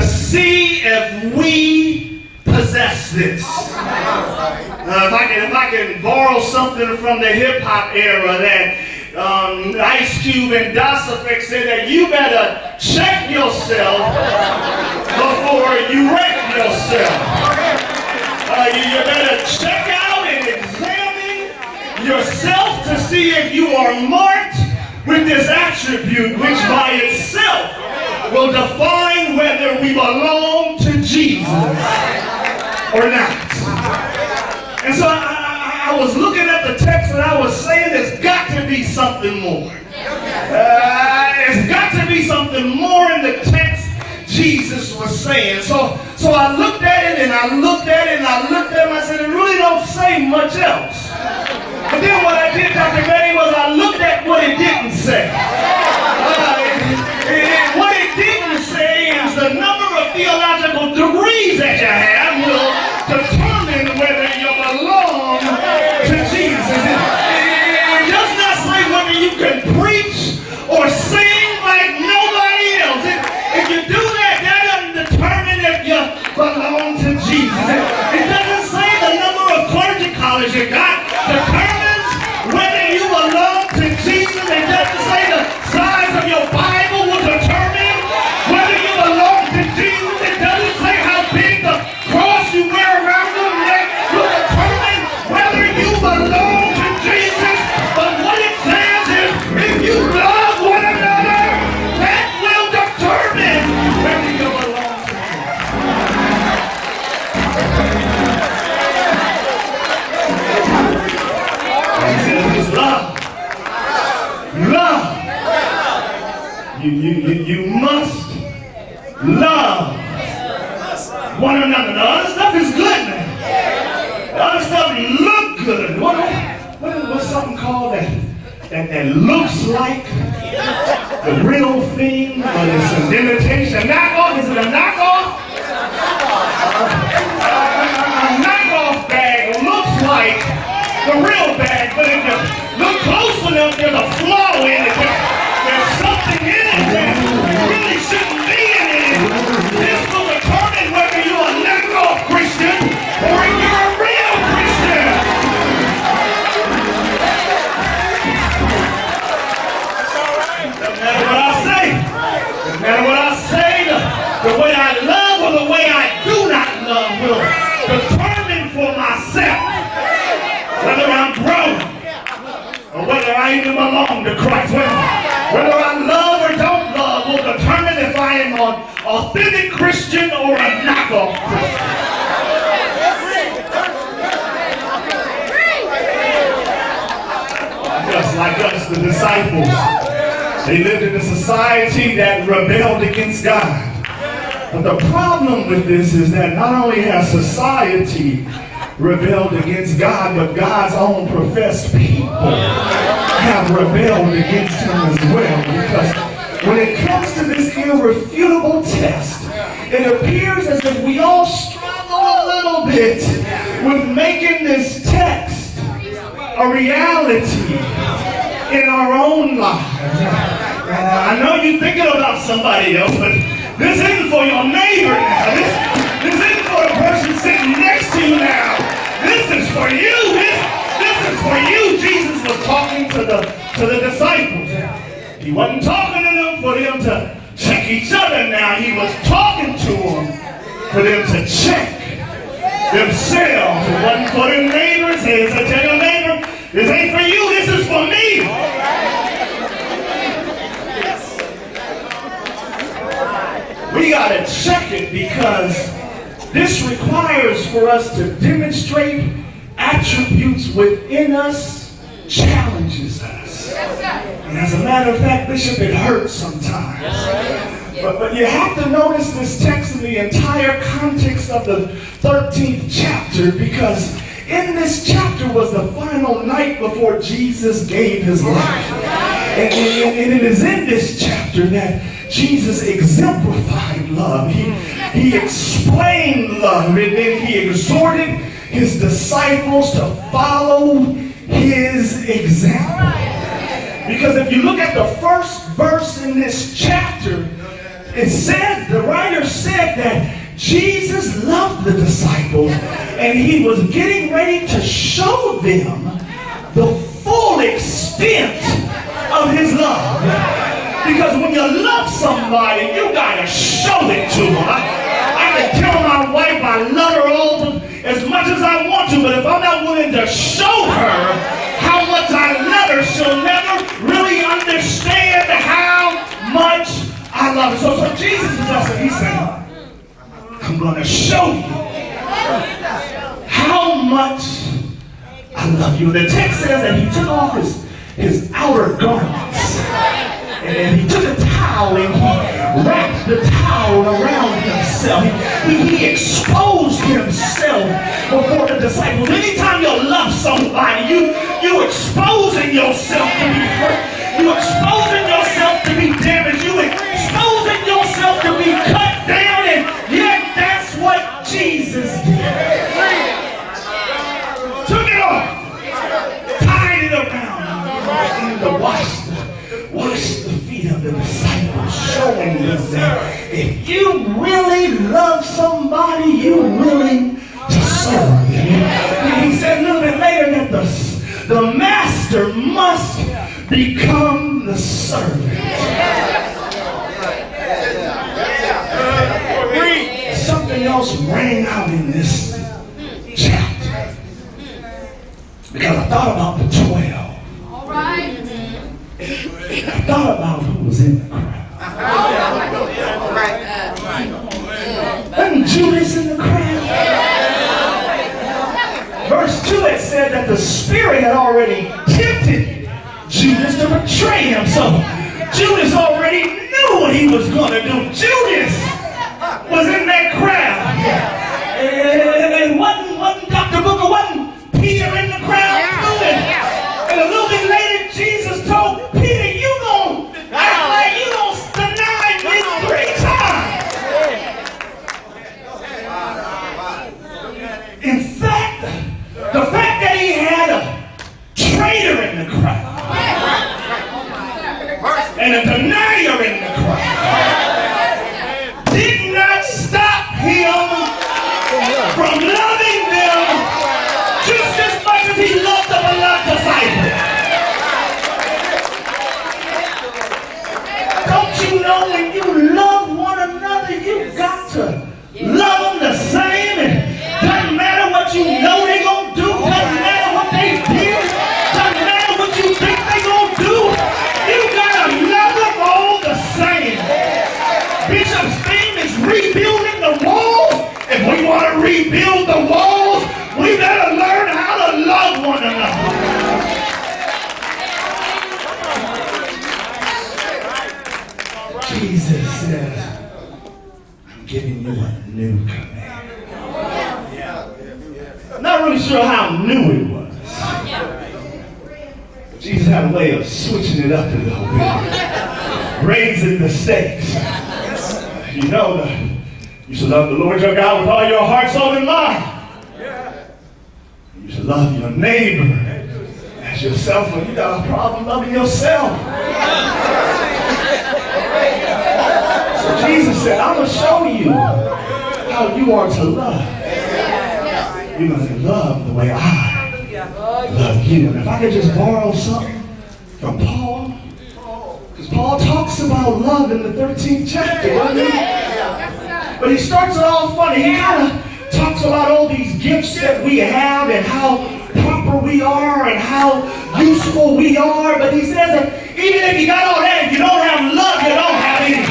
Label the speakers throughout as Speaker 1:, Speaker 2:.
Speaker 1: see if we possess this. If I can borrow something from the hip-hop era that Ice Cube and Das EFX said that you better check yourself before you wreck yourself. You better check out and examine yourself to see if you are marked with this attribute, which by itself will define whether we belong to Jesus or not. And so I was looking at the text and I was saying there's got to be something more. There's got to be something more in the text Jesus was saying. So I looked at it and I looked at it and I looked at it and I said, it really don't say much else. But then what I did, Dr. Betty, was I looked at what it didn't say. What it didn't say is the number of theological degrees that you have will determine whether you belong to Jesus. It does not say whether you can preach or sing like nobody else. If you do that, that doesn't determine if you belong to Jesus. It doesn't say the number of clergy colleges you got determines whether you belong to Jesus. It doesn't say the size of your Bible will determine whether you belong to Jesus. It doesn't say how big the cross you wear around your neck will determine whether you belong to Jesus. But what it says is, if you love one another, that will determine whether you belong to Jesus. He says it's love. Love. You must love one another. The other stuff is good, man. The other stuff look good. What's something called that looks like the real thing, but it's an imitation? A knockoff? Is it a knockoff? A knockoff bag looks like the real bag, but if you look close enough, there's a flaw in it. There's something in it that really shouldn't be in it. This will determine whether you're a knockoff Christian or if you're a real Christian. Doesn't matter what I say. Doesn't matter what I say. The way I love or the way I do not love will determine for myself whether I'm grown or whether I even belong to Christ. Whether I love or don't love will determine if I am an authentic Christian or a knockoff Christian. Just like us, the disciples, they lived in a society that rebelled against God. But the problem with this is that not only has society rebelled against God, but God's own professed people have rebelled against him as well. Because when it comes to this irrefutable test, it appears as if we all struggle a little bit with making this text a reality in our own lives. I know you're thinking about somebody else, but this isn't for your neighbor now. This isn't for the person sitting next to you now. This is for you. This is for you. Jesus was talking to the disciples. He wasn't talking to them for them to check each other now. He was talking to them for them to check themselves. It wasn't for their neighbors. He said, tell your neighbor, this ain't for you. This is for me. We got to check it because this requires for us to demonstrate attributes within us, challenges us. And as a matter of fact, Bishop, it hurts sometimes. But you have to notice this text in the entire context of the 13th chapter, because in this chapter was the final night before Jesus gave his life. And it is in this chapter that Jesus exemplified love. He explained love, and then he exhorted his disciples to follow his example. Because if you look at the first verse in this chapter, it said, the writer said Jesus loved the disciples, and he was getting ready to show them the full extent of his love. Because when you love somebody, you gotta show it to them. I can tell my wife I love her all as much as I want to, but if I'm not willing to show her how much I love her, she'll never really understand how much I love her. So Jesus is just, he's saying, I'm going to show you how much I love you. The text says that he took off his outer garments, and he took a towel and he wrapped the towel around himself. He exposed himself before the disciples. Anytime you love somebody, you exposing yourself to be hurt. You exposing yourself to be damaged. You exposing yourself to be cut down, and yet that's what Jesus did. Took it off, tied it around, and to wash the feet of the disciples, showing them that if you really love somebody, you're willing to serve them. He said a little bit later that the master must become the servant. Something else rang out in this chapter, because I thought about the 12.
Speaker 2: All right.
Speaker 1: I thought about who was in the crowd. Wasn't Judas in the crowd? Verse 2, it said that the Spirit had already tempted Judas to betray him. So Judas already knew what he was going to do. Judas was in that crowd. And wasn't Dr. Booker, wasn't Peter in the crowd? And a little bit later, Jesus told Peter, you gonna act like you gonna deny me 3 times. In fact, the fact that he had a traitor in the crowd and a denier in the crowd did not stop him from loving them just as much as he loved the beloved disciple. Don't you know when you love one another, you've got to love them the same? And doesn't matter what you know they're going to do, doesn't matter what they did, doesn't matter what you think they're going to do, you got to love them all the same. Bishop's theme is rebuilding the walls. If we want to rebuild the walls, we better learn how to love one another. Jesus says, I'm giving you a new command. Not really sure how new it was. Jesus had a way of switching it up a little bit, raising the stakes. You know, you should love the Lord your God with all your heart, soul, and mind. You should love your neighbor as yourself. When you got a problem loving yourself. So Jesus said, I'm going to show you how you are to love. You're going to love the way I love you. And if I could just borrow something from Paul, because Paul talks about love in the 13th chapter, doesn't he? But he starts it off funny. He kind of talks about all these gifts that we have and how proper we are and how useful we are. But he says that even if you got all that, if you don't have love, you don't have anything.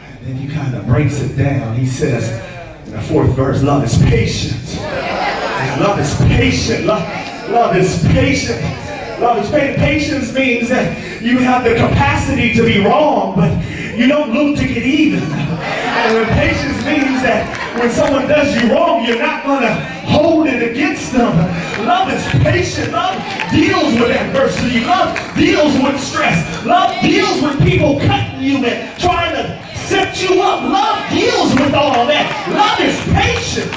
Speaker 1: And then he kind of breaks it down. He says in the 4th verse, love is patient. And love is patient. Love is patient. Love is patient. Patience means that you have the capacity to be wrong, but you don't look to get even. And patience means that when someone does you wrong, you're not going to hold it against them. Love is patient. Love deals with adversity. Love deals with stress. Love deals with people cutting you and trying to set you up. Love deals with all that. Love is patient.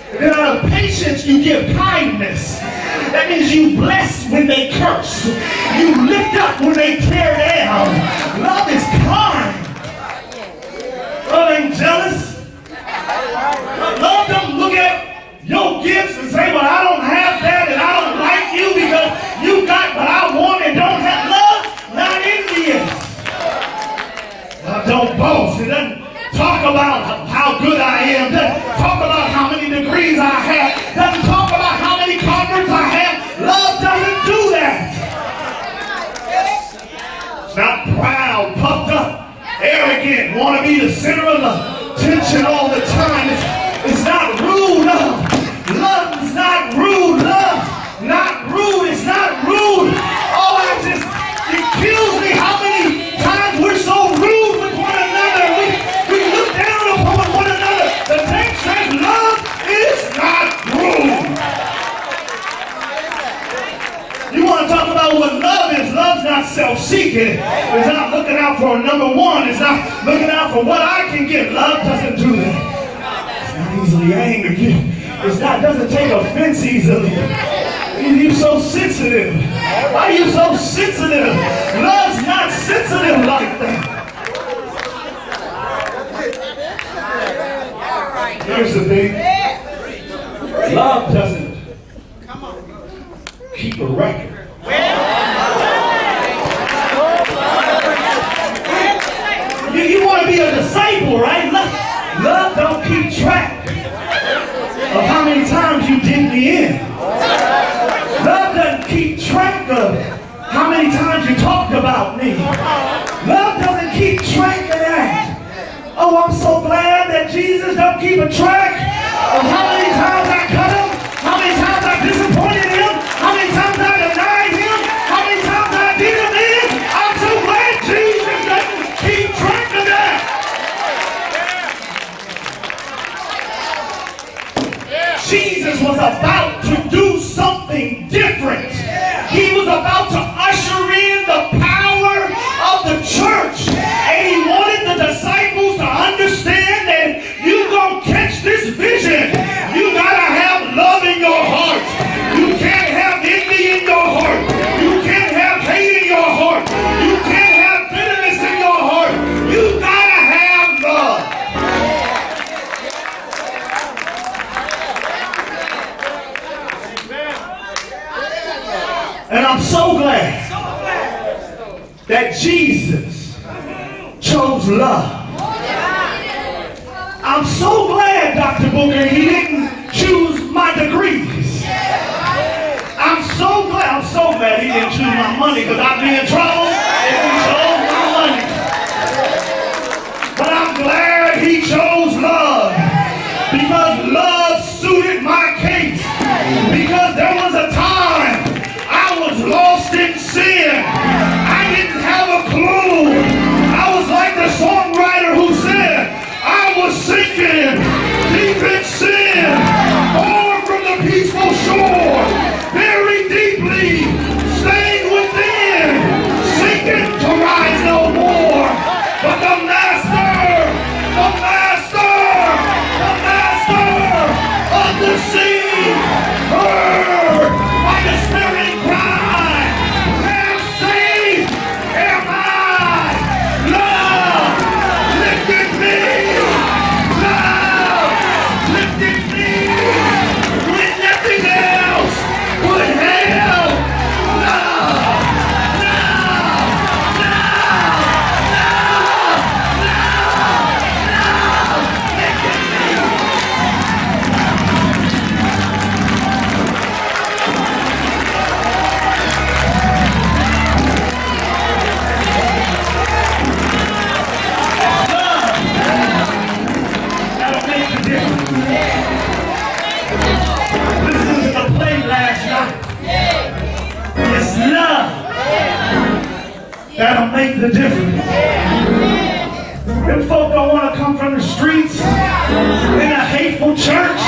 Speaker 1: And then out of patience, you give kindness. That means you bless when they curse. You lift up when they tear down. about how good I am. Doesn't talk about how many degrees I have. Doesn't talk about how many converts I have. Love doesn't do that. It's not proud, puffed up, arrogant, want to be the center of attention all the time. It's not rude. Love is not rude. Love not rude. It's not rude. Oh, it kills me how many times we're so rude with one another. We look down upon one another. The text says love is not rude. You want to talk about what love is? Love's not self-seeking. It's not looking out for number one. It's not looking out for what I can get. Love doesn't do that. It's not easily angered. It doesn't take offense easily. You're so sensitive. Why are you so sensitive? Love's not sensitive like that. Here's the thing. Love doesn't keep a record. You want to be a disciple, right? Love don't keep track of how many times you did me in. Love doesn't keep track of how many times you talked about me. Love doesn't keep track of that. Oh, I'm so glad that Jesus don't keep a track of how many times I cut him, how many times I disappointed him, how many times I denied him, how many times I did him in. I'm so glad Jesus doesn't keep track of that. Jesus was about to do something different. He was about to usher in the power of the church. And he wanted the disciples to understand that you're going to catch this vision. You got to have love in your heart. You can't have envy in your heart. You can't have hate in your heart. You can't have bitterness in your heart. You got to have love. And I'm so glad that Jesus chose love. I'm so glad, Dr. Booker, he didn't choose my degrees. I'm so glad he didn't choose my money, because I'd be in trouble if he chose my money. But I'm glad he chose love, because love suited my case. Because there was a time I was lost in sin. I didn't have a clue. I was like the songwriter who said, I was sinking deep in sin, far from the peaceful shore, very deeply, staying within, sinking to rise no more. But the master of the sea heard my despairing cry. Am saved, am I? Love lifted me. Love lifted me when nothing else would help. Love, love, love, lifted me. That'll make the difference. Listening to the play last night. It's love that'll make the difference. Them folk don't want to come from the streets in a hateful church.